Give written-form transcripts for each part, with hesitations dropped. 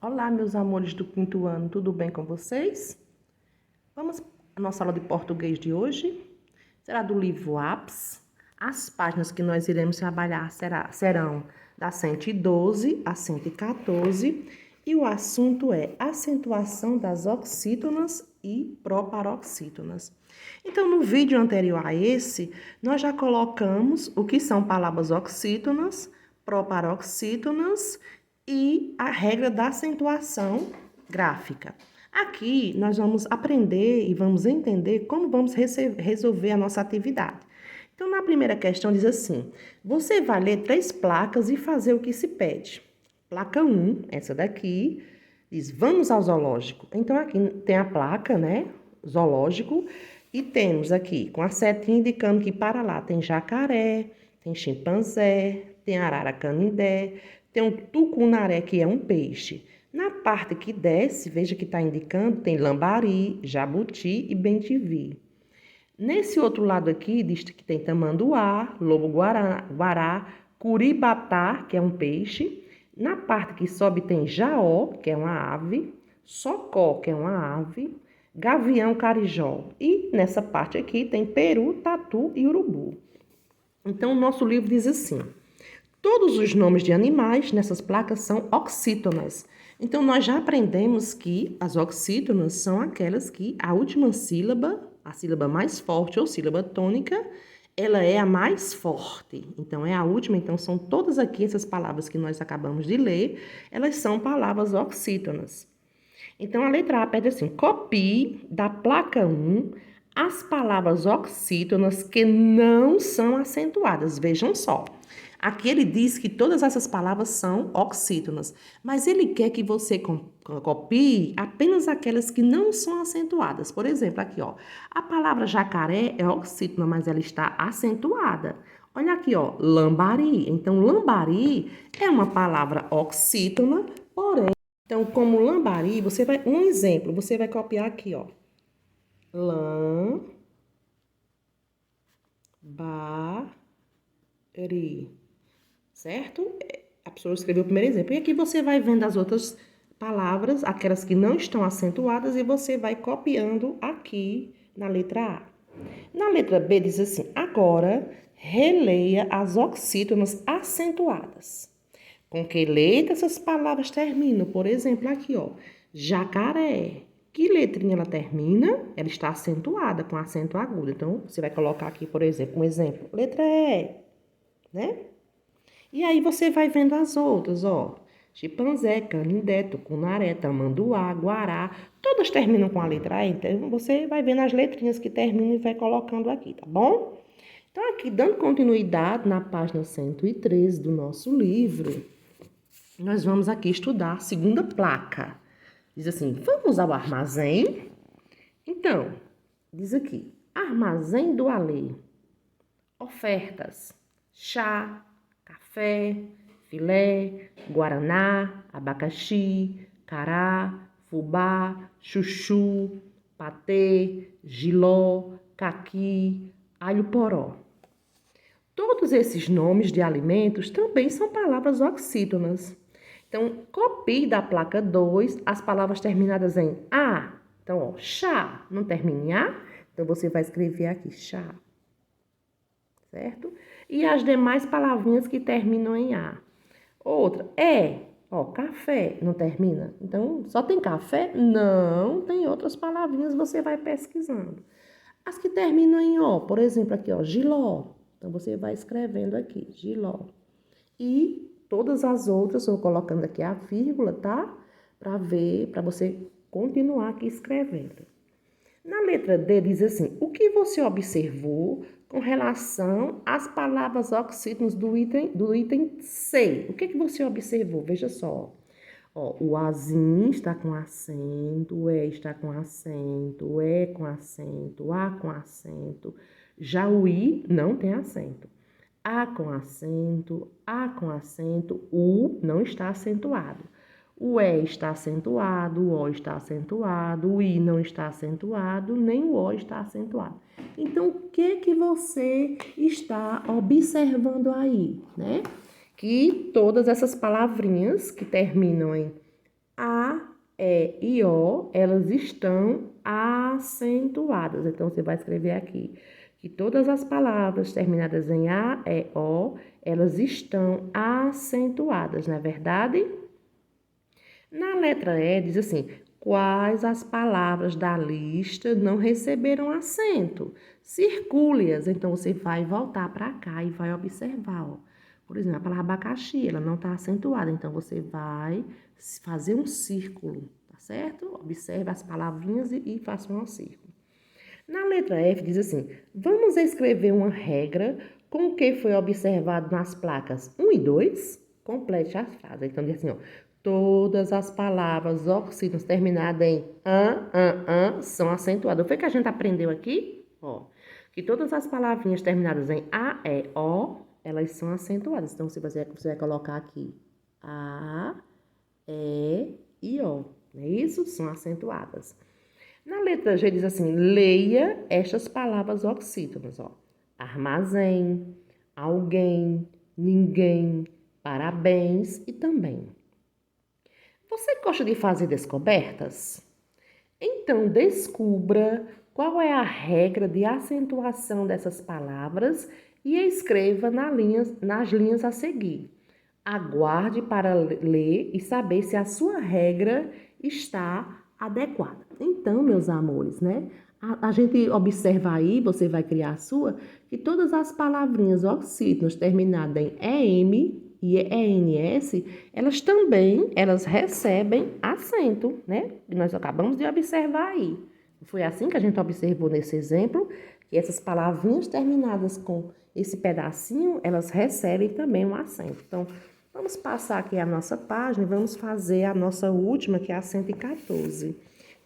Olá, meus amores do quinto ano, tudo bem com vocês? Vamos à nossa aula de português de hoje. Será do livro APS. As páginas que nós iremos trabalhar serão da 112 a 114 e o assunto é acentuação das oxítonas e proparoxítonas. Então, no vídeo anterior a esse, nós já colocamos o que são palavras oxítonas, proparoxítonas e a regra da acentuação gráfica. Aqui nós vamos aprender e vamos entender como vamos resolver a nossa atividade. Então, na primeira questão diz assim: você vai ler 3 placas e fazer o que se pede. Placa 1, essa daqui, diz vamos ao zoológico. Então, aqui tem a placa, né? Zoológico. E temos aqui com a setinha indicando que para lá tem jacaré, tem chimpanzé, tem arara canindé, tem um tucunaré, que é um peixe. Na parte que desce, veja que está indicando, tem lambari, jabuti e bem-te-vi. Nesse outro lado aqui, diz que tem tamanduá, lobo-guará, curibatá, que é um peixe. Na parte que sobe tem jaó, que é uma ave, socó, que é uma ave, gavião, carijó. E nessa parte aqui tem peru, tatu e urubu. Então, o nosso livro diz assim: todos os nomes de animais nessas placas são oxítonas. Então, nós já aprendemos que as oxítonas são aquelas que a última sílaba, a sílaba mais forte ou sílaba tônica, ela é a mais forte. Então, é a última. Então, são todas aqui essas palavras que nós acabamos de ler, elas são palavras oxítonas. Então, a letra A pede assim: copie da placa 1 as palavras oxítonas que não são acentuadas. Vejam só. Aqui ele diz que todas essas palavras são oxítonas, mas ele quer que você copie apenas aquelas que não são acentuadas. Por exemplo, aqui, ó, a palavra jacaré é oxítona, mas ela está acentuada. Olha aqui, ó, lambari. Então, lambari é uma palavra oxítona, porém, então, como lambari, um exemplo, você vai copiar aqui, ó. Lambari. Certo? A pessoa escreveu o primeiro exemplo. E aqui você vai vendo as outras palavras, aquelas que não estão acentuadas, e você vai copiando aqui na letra A. Na letra B diz assim: agora releia as oxítonas acentuadas. Com que letra essas palavras terminam? Por exemplo, aqui, ó, jacaré. Que letrinha ela termina? Ela está acentuada, com acento agudo. Então, você vai colocar aqui, por exemplo, um exemplo. Letra E, né? E aí você vai vendo as outras, ó. Chimpanzé, canindé, tucunaré, tamanduá, guará. Todas terminam com a letra E. Então, você vai vendo as letrinhas que terminam e vai colocando aqui, tá bom? Então, aqui, dando continuidade na página 113 do nosso livro, nós vamos aqui estudar a segunda placa. Diz assim: vamos ao armazém? Então, diz aqui: armazém do Alê. Ofertas: chá, café, filé, guaraná, abacaxi, cará, fubá, chuchu, patê, jiló, caqui, alho poró. Todos esses nomes de alimentos também são palavras oxítonas. Então, copie da placa 2 as palavras terminadas em A. Então, ó, chá não termina em A, então você vai escrever aqui chá, certo? E as demais palavrinhas que terminam em A. Outra, ó, café não termina. Então, só tem café? Não, tem outras palavrinhas, você vai pesquisando. As que terminam em O, por exemplo, aqui, ó, giló. Então, você vai escrevendo aqui, giló. E todas as outras, eu vou colocando aqui a vírgula, tá? Para você continuar aqui escrevendo. Na letra D diz assim: o que você observou com relação às palavras oxítonas do item C? O que você observou? Veja só. Ó, o Azinho está com acento, o E está com acento, o E com acento, o A com acento. Já o I não tem acento. A com acento, A com acento, U não está acentuado. O E está acentuado, o O está acentuado, o I não está acentuado, nem o O está acentuado. Então, o que você está observando aí, né? Que todas essas palavrinhas que terminam em A, E e O, elas estão acentuadas. Então, você vai escrever aqui que todas as palavras terminadas em A, E, O, elas estão acentuadas, não é verdade? Na letra E, diz assim, quais as palavras da lista não receberam acento? Circule-as. Então, você vai voltar para cá e vai observar, ó. Por exemplo, a palavra abacaxi, ela não está acentuada, então você vai fazer um círculo, tá certo? Observe as palavrinhas e faça um círculo. Na letra F diz assim, vamos escrever uma regra com o que foi observado nas placas 1 e 2? Complete as frases. Então diz assim, ó, todas as palavras oxítonas terminadas em são acentuadas. Foi que a gente aprendeu aqui? Ó, que todas as palavrinhas terminadas em A, E, O, elas são acentuadas. Então, você vai colocar aqui A, E e O. Não é isso? São acentuadas. Na letra G diz assim, leia estas palavras oxítonas, ó. Armazém, alguém, ninguém, parabéns e também. Você gosta de fazer descobertas? Então, descubra qual é a regra de acentuação dessas palavras e escreva nas linhas a seguir. Aguarde para ler e saber se a sua regra está adequada. Então, meus amores, né? A gente observa aí, você vai criar a sua, que todas as palavrinhas oxítonas terminadas em EM e ENS, elas recebem acento, né? E nós acabamos de observar aí. Foi assim que a gente observou nesse exemplo, que essas palavrinhas terminadas com esse pedacinho, elas recebem também um acento. Então, vamos passar aqui a nossa página e vamos fazer a nossa última, que é a 114.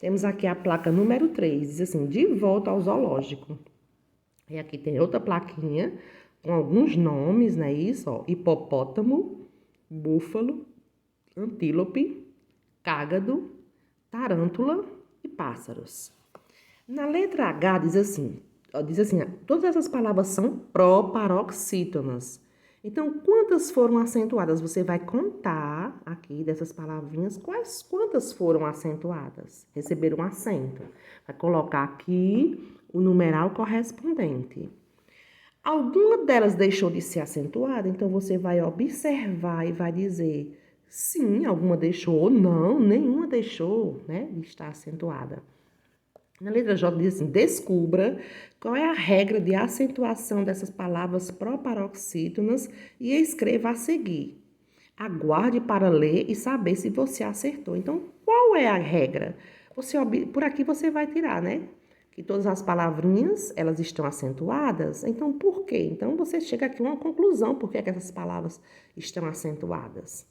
Temos aqui a placa número 3, diz assim, de volta ao zoológico. E aqui tem outra plaquinha com alguns nomes, né? Isso, ó, hipopótamo, búfalo, antílope, cágado, tarântula e pássaros. Na letra H diz assim, todas essas palavras são proparoxítonas. Então, quantas foram acentuadas? Você vai contar aqui dessas palavrinhas quantas foram acentuadas, receberam acento. Vai colocar aqui o numeral correspondente. Alguma delas deixou de ser acentuada, então você vai observar e vai dizer sim, alguma deixou ou não, nenhuma deixou, né, de estar acentuada. Na letra J diz assim, descubra qual é a regra de acentuação dessas palavras proparoxítonas e escreva a seguir. Aguarde para ler e saber se você acertou. Então, qual é a regra? Por aqui você vai tirar, né? Que todas as palavrinhas, elas estão acentuadas. Então, por quê? Então, você chega aqui a uma conclusão, por que essas palavras estão acentuadas.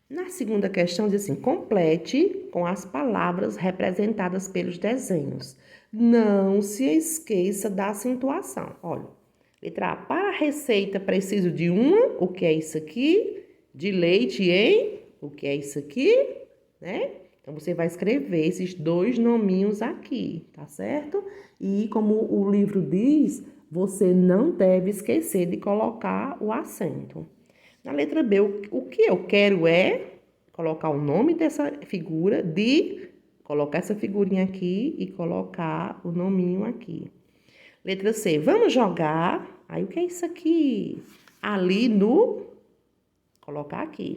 Na segunda questão, diz assim, complete com as palavras representadas pelos desenhos. Não se esqueça da acentuação. Olha, letra A, para a receita preciso de uma, o que é isso aqui? De leite em, o que é isso aqui? Né? Então, você vai escrever esses dois nominhos aqui, tá certo? E como o livro diz, você não deve esquecer de colocar o acento. Na letra B, o que eu quero é colocar o nome dessa figura, colocar essa figurinha aqui e colocar o nominho aqui. Letra C, vamos jogar. Aí, o que é isso aqui? Ali no... Colocar aqui.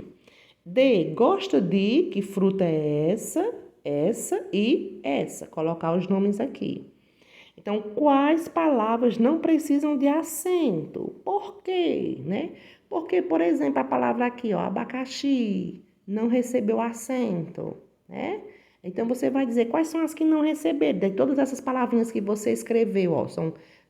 D, gosta de, que fruta é essa, essa e essa. Colocar os nomes aqui. Então, quais palavras não precisam de acento? Por quê, né? Porque, por exemplo, a palavra aqui, ó, abacaxi, não recebeu acento, né? Então, você vai dizer quais são as que não receberam. De todas essas palavrinhas que você escreveu, ó,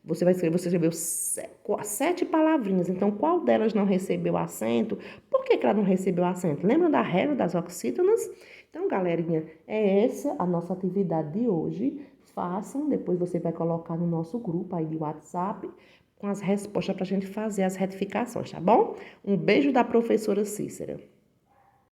você escreveu 7 palavrinhas. Então, qual delas não recebeu acento? Por que ela não recebeu acento? Lembra da regra das oxítonas? Então, galerinha, é essa a nossa atividade de hoje. Façam, depois você vai colocar no nosso grupo aí de WhatsApp com as respostas para a gente fazer as retificações, tá bom? Um beijo da professora Cícera.